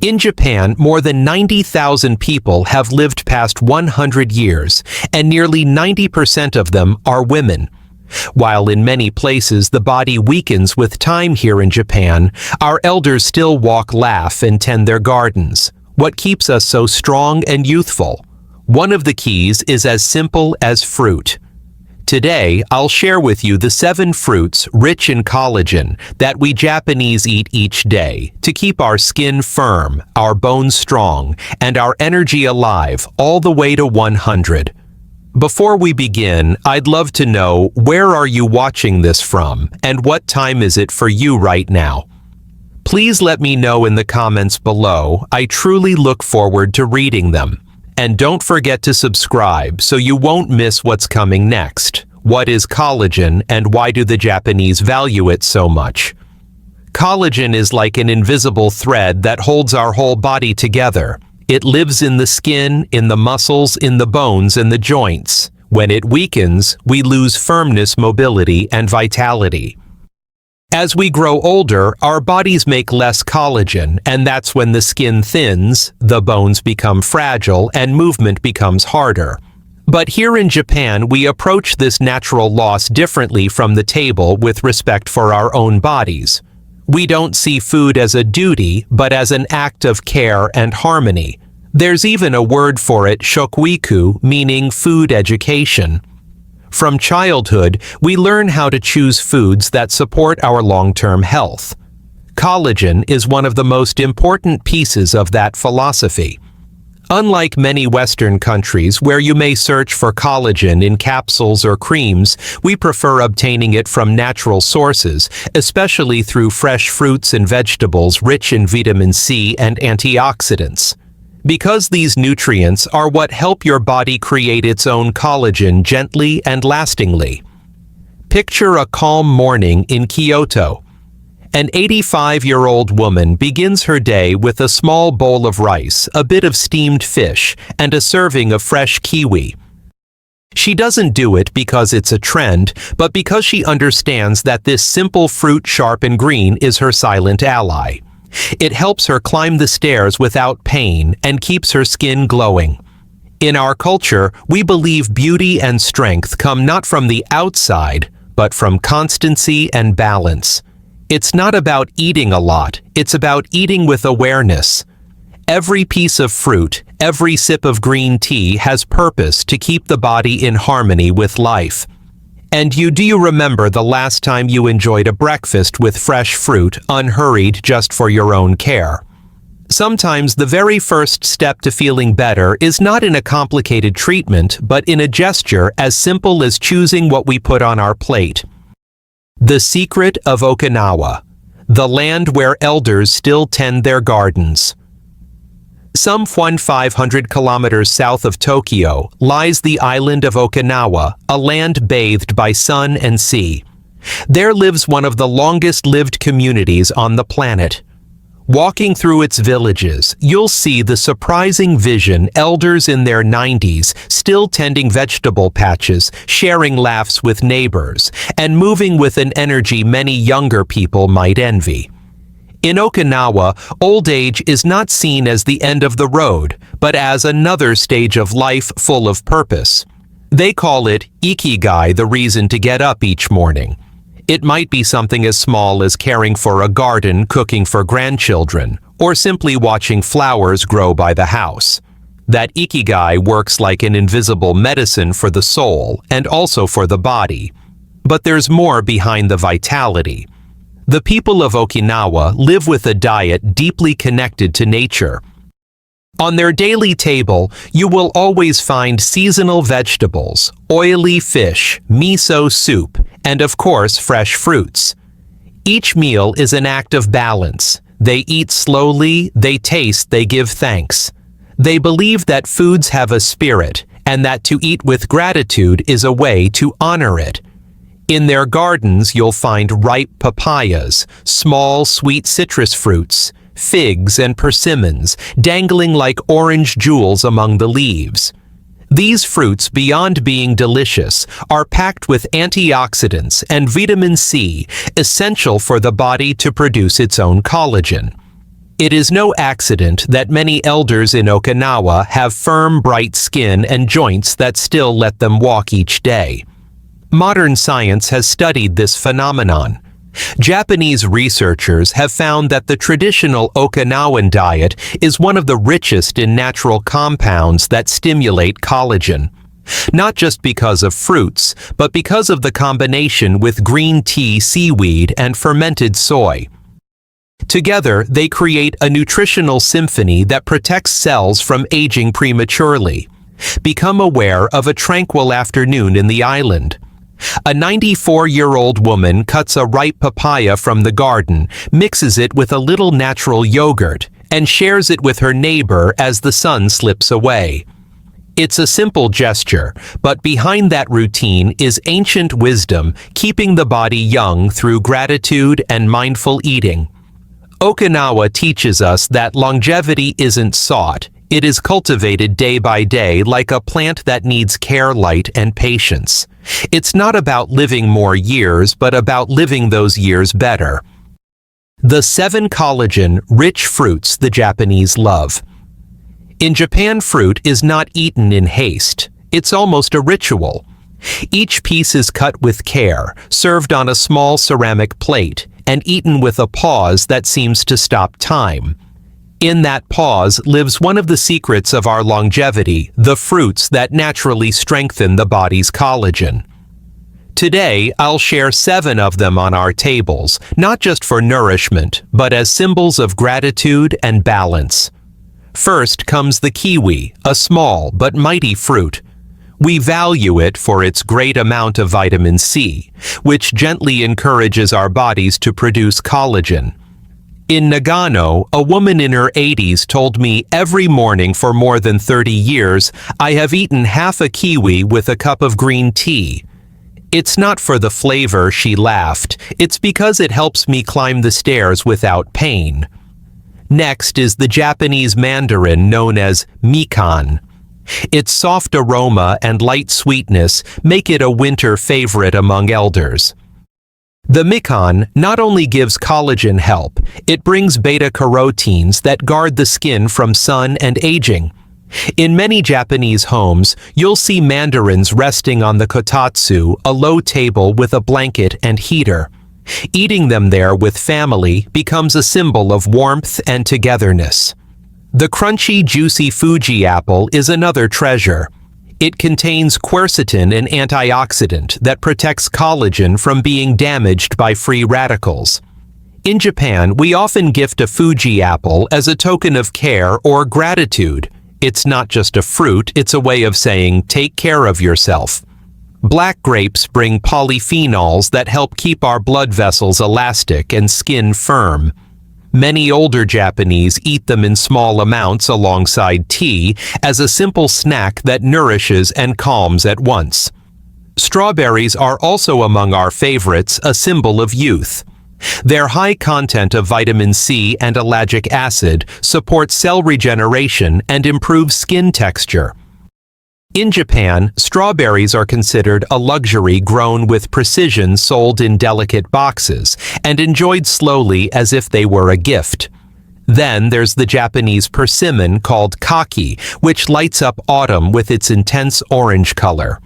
In Japan, more than 90,000 people have lived past 100 years, and nearly 90% of them are women. While in many places the body weakens with time here in Japan, our elders still walk, laugh, and tend their gardens. What keeps us so strong and youthful? One of the keys is as simple as fruit. Today, I'll share with you the 7 fruits rich in collagen that we Japanese eat each day to keep our skin firm, our bones strong, and our energy alive all the way to 100. Before we begin, I'd love to know, where are you watching this from, and what time is it for you right now? Please let me know in the comments below. I truly look forward to reading them. And don't forget to subscribe so you won't miss what's coming next. What is collagen, and why do the Japanese value it so much? Collagen is like an invisible thread that holds our whole body together. It lives in the skin, in the muscles, in the bones, and the joints. When it weakens, we lose firmness, mobility, and vitality. As we grow older, our bodies make less collagen, and that's when the skin thins, the bones become fragile, and movement becomes harder. But here in Japan, we approach this natural loss differently from the table with respect for our own bodies. We don't see food as a duty, but as an act of care and harmony. There's even a word for it, shokuiku, meaning food education. From childhood, we learn how to choose foods that support our long-term health. Collagen is one of the most important pieces of that philosophy. Unlike many Western countries where you may search for collagen in capsules or creams, we prefer obtaining it from natural sources, especially through fresh fruits and vegetables rich in vitamin C and antioxidants. Because these nutrients are what help your body create its own collagen gently and lastingly. Picture a calm morning in Kyoto. An 85-year-old woman begins her day with a small bowl of rice, a bit of steamed fish, and a serving of fresh kiwi. She doesn't do it because it's a trend, but because she understands that this simple fruit, sharp and green, is her silent ally. It helps her climb the stairs without pain and keeps her skin glowing. In our culture, we believe beauty and strength come not from the outside, but from constancy and balance. It's not about eating a lot, it's about eating with awareness. Every piece of fruit, every sip of green tea has purpose to keep the body in harmony with life. And do you remember the last time you enjoyed a breakfast with fresh fruit, unhurried, just for your own care? Sometimes the very first step to feeling better is not in a complicated treatment, but in a gesture as simple as choosing what we put on our plate. The secret of Okinawa, the land where elders still tend their gardens. Some 1,500 kilometers south of Tokyo lies the island of Okinawa, a land bathed by sun and sea. There lives one of the longest-lived communities on the planet. Walking through its villages, you'll see the surprising vision: elders in their 90s still tending vegetable patches, sharing laughs with neighbors, and moving with an energy many younger people might envy. In Okinawa, old age is not seen as the end of the road, but as another stage of life full of purpose. They call it ikigai, the reason to get up each morning. It might be something as small as caring for a garden, cooking for grandchildren, or simply watching flowers grow by the house. That ikigai works like an invisible medicine for the soul and also for the body. But there's more behind the vitality. The people of Okinawa live with a diet deeply connected to nature. On their daily table, you will always find seasonal vegetables, oily fish, miso soup, and of course fresh fruits. Each meal is an act of balance. They eat slowly, they taste, they give thanks. They believe that foods have a spirit, and that to eat with gratitude is a way to honor it. In their gardens, you'll find ripe papayas, small sweet citrus fruits, figs and persimmons dangling like orange jewels among the leaves. These fruits, beyond being delicious, are packed with antioxidants and vitamin C, essential for the body to produce its own collagen. It is no accident that many elders in Okinawa have firm, bright skin and joints that still let them walk each day. Modern science has studied this phenomenon. Japanese researchers have found that the traditional Okinawan diet is one of the richest in natural compounds that stimulate collagen. Not just because of fruits, but because of the combination with green tea, seaweed, and fermented soy. Together, they create a nutritional symphony that protects cells from aging prematurely. Become aware of a tranquil afternoon in the island. A 94-year-old woman cuts a ripe papaya from the garden, mixes it with a little natural yogurt, and shares it with her neighbor as the sun slips away. It's a simple gesture, but behind that routine is ancient wisdom, keeping the body young through gratitude and mindful eating. Okinawa teaches us that longevity isn't sought, it is cultivated day by day like a plant that needs care, light, and patience. It's not about living more years, but about living those years better. The 7 collagen-rich fruits the Japanese love. In Japan, fruit is not eaten in haste. It's almost a ritual. Each piece is cut with care, served on a small ceramic plate, and eaten with a pause that seems to stop time. In that pause lives one of the secrets of our longevity, the fruits that naturally strengthen the body's collagen. Today, I'll share 7 of them on our tables, not just for nourishment, but as symbols of gratitude and balance. First comes the kiwi, a small but mighty fruit. We value it for its great amount of vitamin C, which gently encourages our bodies to produce collagen. In Nagano, a woman in her 80s told me every morning for more than 30 years, I have eaten half a kiwi with a cup of green tea. It's not for the flavor, she laughed. It's because it helps me climb the stairs without pain. Next is the Japanese mandarin known as mikan. Its soft aroma and light sweetness make it a winter favorite among elders. The mikan not only gives collagen help, it brings beta-carotenes that guard the skin from sun and aging. In many Japanese homes, you'll see mandarins resting on the kotatsu, a low table with a blanket and heater. Eating them there with family becomes a symbol of warmth and togetherness. The crunchy, juicy Fuji apple is another treasure. It contains quercetin, an antioxidant that protects collagen from being damaged by free radicals. In Japan, we often gift a Fuji apple as a token of care or gratitude. It's not just a fruit, it's a way of saying, take care of yourself. Black grapes bring polyphenols that help keep our blood vessels elastic and skin firm. Many older Japanese eat them in small amounts alongside tea as a simple snack that nourishes and calms at once. Strawberries are also among our favorites, a symbol of youth. Their high content of vitamin C and ellagic acid supports cell regeneration and improves skin texture. In Japan, strawberries are considered a luxury grown with precision, sold in delicate boxes, and enjoyed slowly as if they were a gift. Then there's the Japanese persimmon called kaki, which lights up autumn with its intense orange color.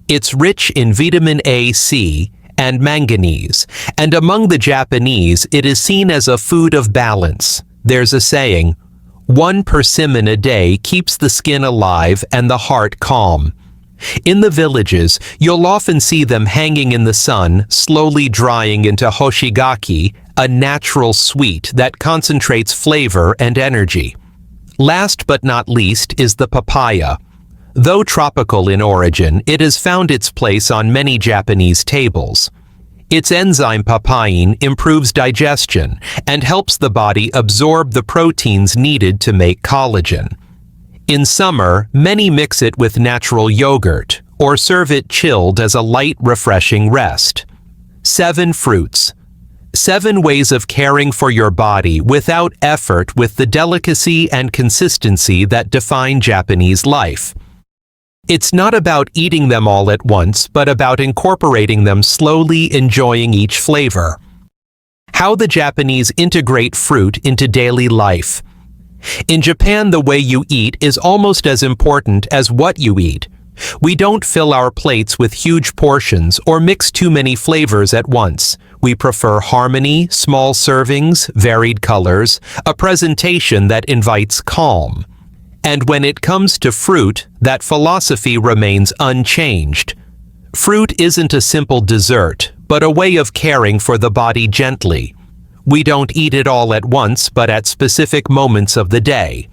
It's rich in vitamin A, C, and manganese, and among the Japanese it is seen as a food of balance. There's a saying, 1 persimmon a day keeps the skin alive and the heart calm. In the villages, you'll often see them hanging in the sun, slowly drying into hoshigaki, a natural sweet that concentrates flavor and energy. Last but not least is the papaya. Though tropical in origin, it has found its place on many Japanese tables. Its enzyme papain improves digestion and helps the body absorb the proteins needed to make collagen. In summer, many mix it with natural yogurt or serve it chilled as a light, refreshing rest. 7 fruits. 7 ways of caring for your body without effort with the delicacy and consistency that define Japanese life. It's not about eating them all at once, but about incorporating them slowly, enjoying each flavor. How the Japanese integrate fruit into daily life. In Japan, the way you eat is almost as important as what you eat. We don't fill our plates with huge portions or mix too many flavors at once. We prefer harmony, small servings, varied colors, a presentation that invites calm. And when it comes to fruit, that philosophy remains unchanged. Fruit isn't a simple dessert, but a way of caring for the body gently. We don't eat it all at once, but at specific moments of the day.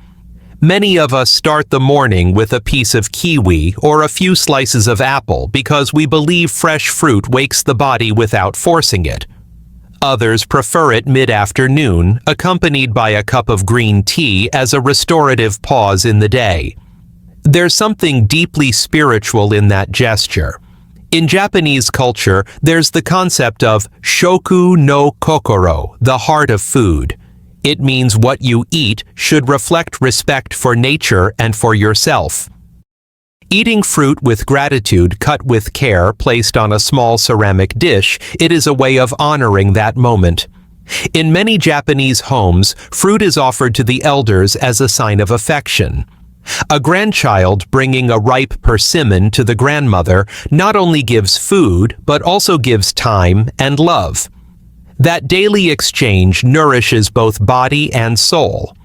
Many of us start the morning with a piece of kiwi or a few slices of apple because we believe fresh fruit wakes the body without forcing it. Others prefer it mid-afternoon, accompanied by a cup of green tea as a restorative pause in the day. There's something deeply spiritual in that gesture. In Japanese culture, there's the concept of shoku no kokoro, the heart of food. It means what you eat should reflect respect for nature and for yourself. Eating fruit with gratitude, cut with care, placed on a small ceramic dish, it is a way of honoring that moment. In many Japanese homes, fruit is offered to the elders as a sign of affection. A grandchild bringing a ripe persimmon to the grandmother not only gives food, but also gives time and love. That daily exchange nourishes both body and soul.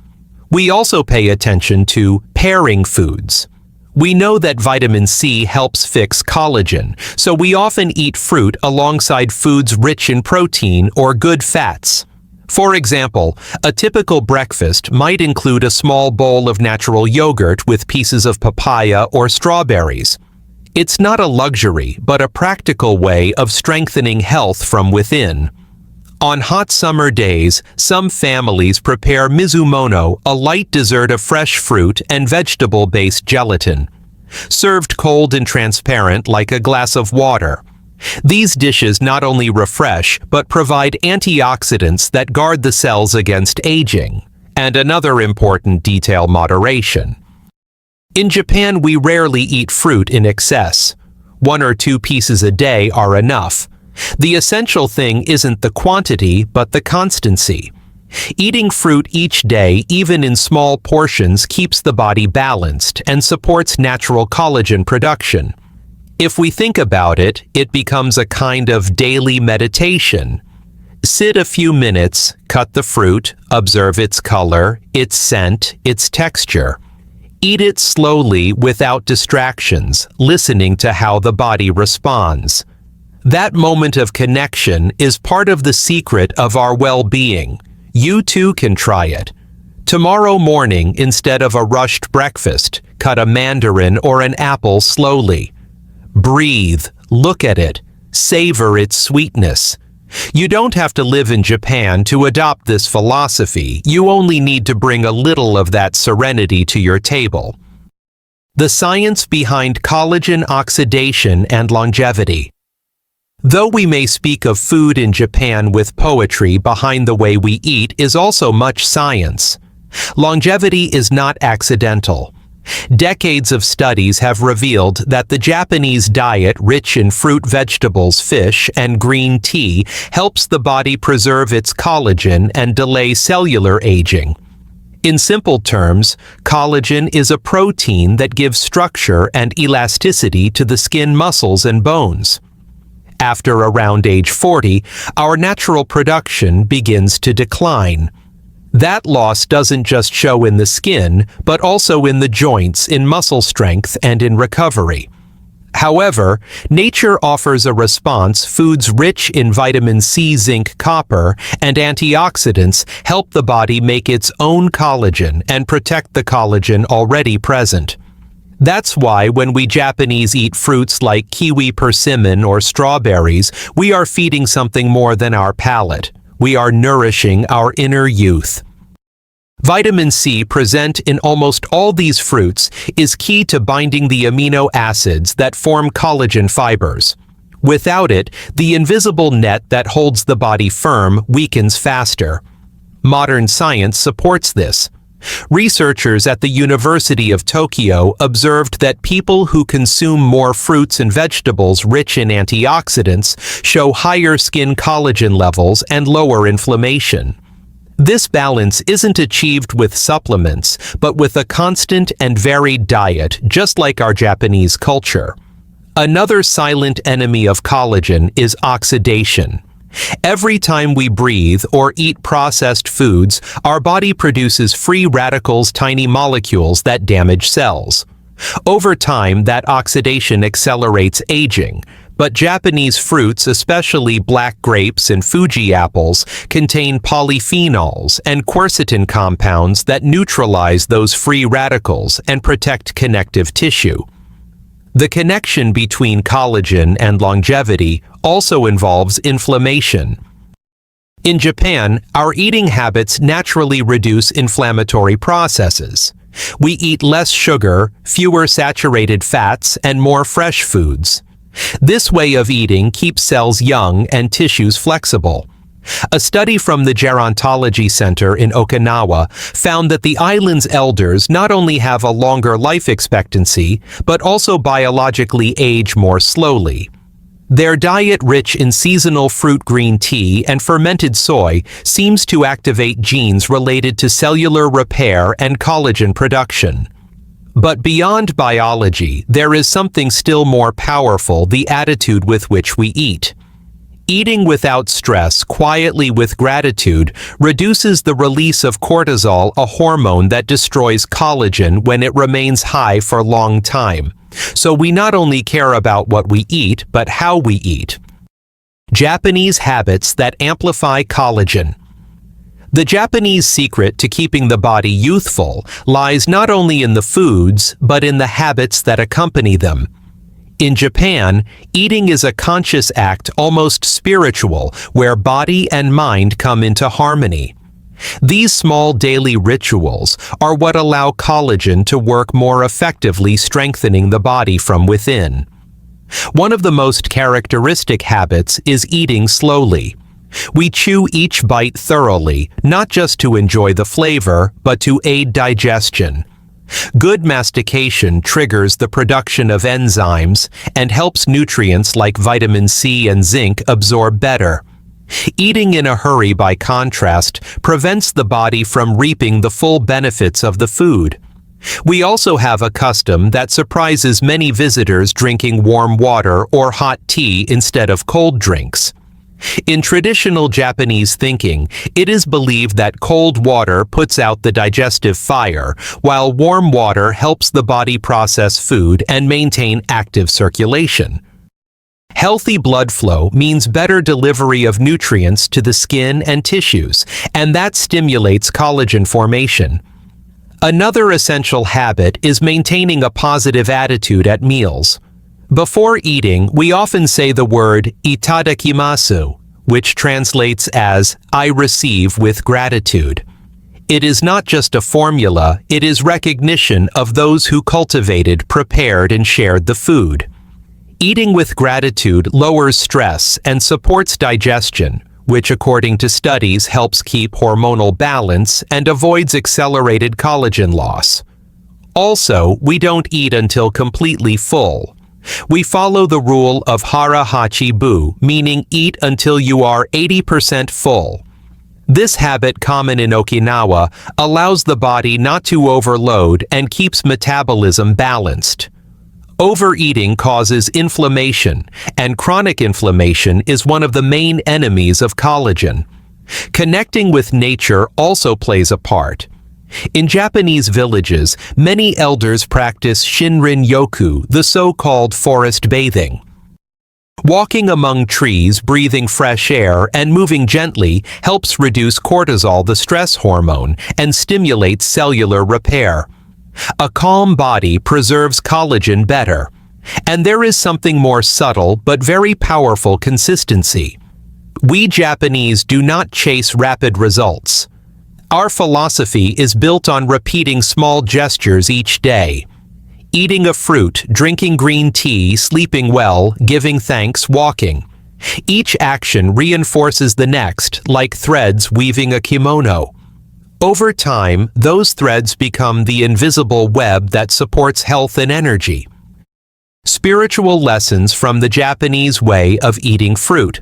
We also pay attention to pairing foods. We know that vitamin C helps fix collagen, so we often eat fruit alongside foods rich in protein or good fats. For example, a typical breakfast might include a small bowl of natural yogurt with pieces of papaya or strawberries. It's not a luxury, but a practical way of strengthening health from within. On hot summer days, some families prepare mizumono, a light dessert of fresh fruit and vegetable-based gelatin, served cold and transparent like a glass of water. These dishes not only refresh, but provide antioxidants that guard the cells against aging. And another important detail: moderation. In Japan, we rarely eat fruit in excess. 1 or 2 pieces a day are enough. The essential thing isn't the quantity, but the constancy. Eating fruit each day, even in small portions, keeps the body balanced and supports natural collagen production. If we think about it, it becomes a kind of daily meditation. Sit a few minutes, cut the fruit, observe its color, its scent, its texture. Eat it slowly without distractions, listening to how the body responds. That moment of connection is part of the secret of our well-being. You too can try it. Tomorrow morning, instead of a rushed breakfast, cut a mandarin or an apple slowly. Breathe, look at it, savor its sweetness. You don't have to live in Japan to adopt this philosophy. You only need to bring a little of that serenity to your table. The science behind collagen oxidation and longevity. Though we may speak of food in Japan with poetry, behind the way we eat is also much science. Longevity is not accidental. Decades of studies have revealed that the Japanese diet, rich in fruit, vegetables, fish, and green tea, helps the body preserve its collagen and delay cellular aging. In simple terms, collagen is a protein that gives structure and elasticity to the skin, muscles, and bones. After around age 40, our natural production begins to decline. That loss doesn't just show in the skin, but also in the joints, in muscle strength, and in recovery. However, nature offers a response. Foods rich in vitamin C, zinc, copper, and antioxidants help the body make its own collagen and protect the collagen already present. That's why when we Japanese eat fruits like kiwi, persimmon, or strawberries, we are feeding something more than our palate. We are nourishing our inner youth. Vitamin C, present in almost all these fruits, is key to binding the amino acids that form collagen fibers. Without it, the invisible net that holds the body firm weakens faster. Modern science supports this. Researchers at the University of Tokyo observed that people who consume more fruits and vegetables rich in antioxidants show higher skin collagen levels and lower inflammation. This balance isn't achieved with supplements, but with a constant and varied diet, just like our Japanese culture. Another silent enemy of collagen is oxidation. Every time we breathe or eat processed foods, our body produces free radicals, tiny molecules that damage cells. Over time, that oxidation accelerates aging, but Japanese fruits, especially black grapes and Fuji apples, contain polyphenols and quercetin compounds that neutralize those free radicals and protect connective tissue. The connection between collagen and longevity also involves inflammation. In Japan, our eating habits naturally reduce inflammatory processes. We eat less sugar, fewer saturated fats, and more fresh foods. This way of eating keeps cells young and tissues flexible. A study from the Gerontology Center in Okinawa found that the island's elders not only have a longer life expectancy, but also biologically age more slowly. Their diet rich in seasonal fruit green tea and fermented soy seems to activate genes related to cellular repair and collagen production. But beyond biology, there is something still more powerful: the attitude with which we eat. Eating without stress, quietly with gratitude, reduces the release of cortisol, a hormone that destroys collagen when it remains high for a long time. So we not only care about what we eat, but how we eat. Japanese habits that amplify collagen. The Japanese secret to keeping the body youthful lies not only in the foods, but in the habits that accompany them. In Japan, eating is a conscious act, almost spiritual, where body and mind come into harmony. These small daily rituals are what allow collagen to work more effectively, strengthening the body from within. One of the most characteristic habits is eating slowly. We chew each bite thoroughly, not just to enjoy the flavor, but to aid digestion. Good mastication triggers the production of enzymes and helps nutrients like vitamin C and zinc absorb better. Eating in a hurry, by contrast, prevents the body from reaping the full benefits of the food. We also have a custom that surprises many visitors: drinking warm water or hot tea instead of cold drinks. In traditional Japanese thinking, it is believed that cold water puts out the digestive fire, while warm water helps the body process food and maintain active circulation. Healthy blood flow means better delivery of nutrients to the skin and tissues, and that stimulates collagen formation. Another essential habit is maintaining a positive attitude at meals. Before eating, we often say the word itadakimasu, which translates as "I receive with gratitude." It is not just a formula, it is recognition of those who cultivated, prepared, and shared the food. Eating with gratitude lowers stress and supports digestion, which according to studies helps keep hormonal balance and avoids accelerated collagen loss. Also, we don't eat until completely full. We follow the rule of hara hachi bu, meaning eat until you are 80% full. This habit, common in Okinawa, allows the body not to overload and keeps metabolism balanced. Overeating causes inflammation, and chronic inflammation is one of the main enemies of collagen. Connecting with nature also plays a part. In Japanese villages, many elders practice shinrin-yoku, the so-called forest bathing. Walking among trees, breathing fresh air, and moving gently helps reduce cortisol, the stress hormone, and stimulates cellular repair. A calm body preserves collagen better. And there is something more subtle but very powerful: consistency. We Japanese do not chase rapid results. Our philosophy is built on repeating small gestures each day. Eating a fruit, drinking green tea, sleeping well, giving thanks, walking. Each action reinforces the next, like threads weaving a kimono. Over time, those threads become the invisible web that supports health and energy. Spiritual lessons from the Japanese way of eating fruit.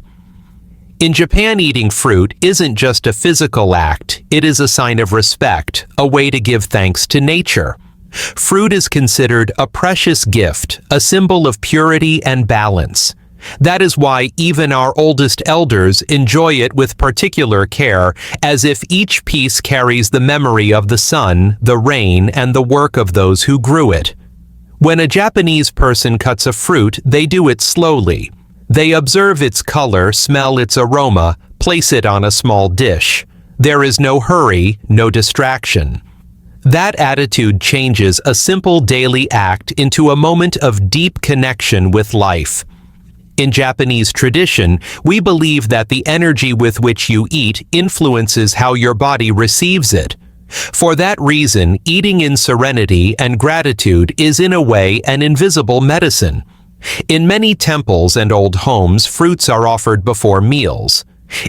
In Japan, eating fruit isn't just a physical act, it is a sign of respect, a way to give thanks to nature. Fruit is considered a precious gift, a symbol of purity and balance. That is why even our oldest elders enjoy it with particular care, as if each piece carries the memory of the sun, the rain, and the work of those who grew it. When a Japanese person cuts a fruit, they do it slowly. They observe its color, smell its aroma, place it on a small dish. There is no hurry, no distraction. That attitude changes a simple daily act into a moment of deep connection with life. In Japanese tradition, we believe that the energy with which you eat influences how your body receives it. For that reason, eating in serenity and gratitude is in a way an invisible medicine. In many temples and old homes, fruits are offered before meals.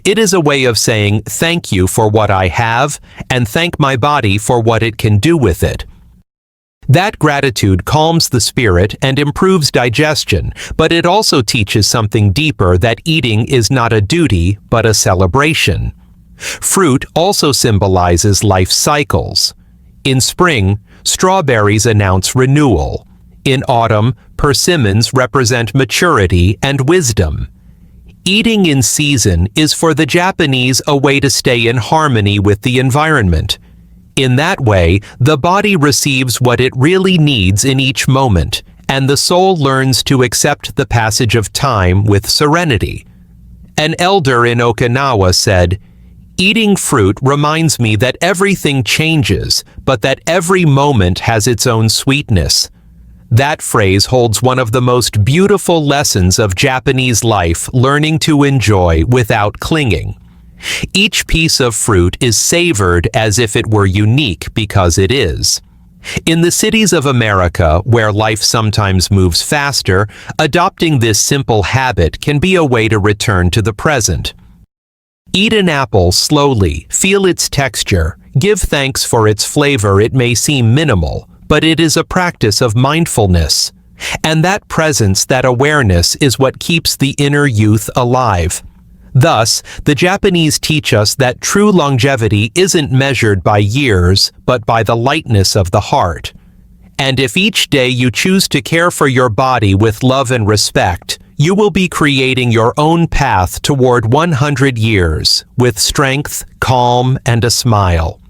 It is a way of saying thank you for what I have and thank my body for what it can do with it. That gratitude calms the spirit and improves digestion, but it also teaches something deeper, that eating is not a duty, but a celebration. Fruit also symbolizes life cycles. In spring, strawberries announce renewal. In autumn, persimmons represent maturity and wisdom. Eating in season is for the Japanese a way to stay in harmony with the environment. In that way, the body receives what it really needs in each moment, and the soul learns to accept the passage of time with serenity. An elder in Okinawa said, "Eating fruit reminds me that everything changes, but that every moment has its own sweetness." That phrase holds one of the most beautiful lessons of Japanese life, learning to enjoy without clinging. Each piece of fruit is savored as if it were unique because it is. In the cities of America, where life sometimes moves faster, adopting this simple habit can be a way to return to the present. Eat an apple slowly, feel its texture, give thanks for its flavor. It may seem minimal, but it is a practice of mindfulness. And that presence, that awareness, is what keeps the inner youth alive. Thus, the Japanese teach us that true longevity isn't measured by years, but by the lightness of the heart. And if each day you choose to care for your body with love and respect, you will be creating your own path toward 100 years, with strength, calm, and a smile.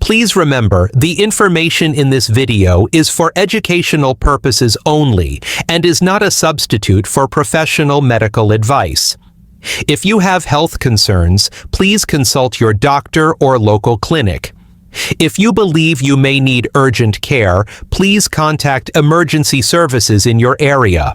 Please remember, the information in this video is for educational purposes only and is not a substitute for professional medical advice. If you have health concerns, please consult your doctor or local clinic. If you believe you may need urgent care, please contact emergency services in your area.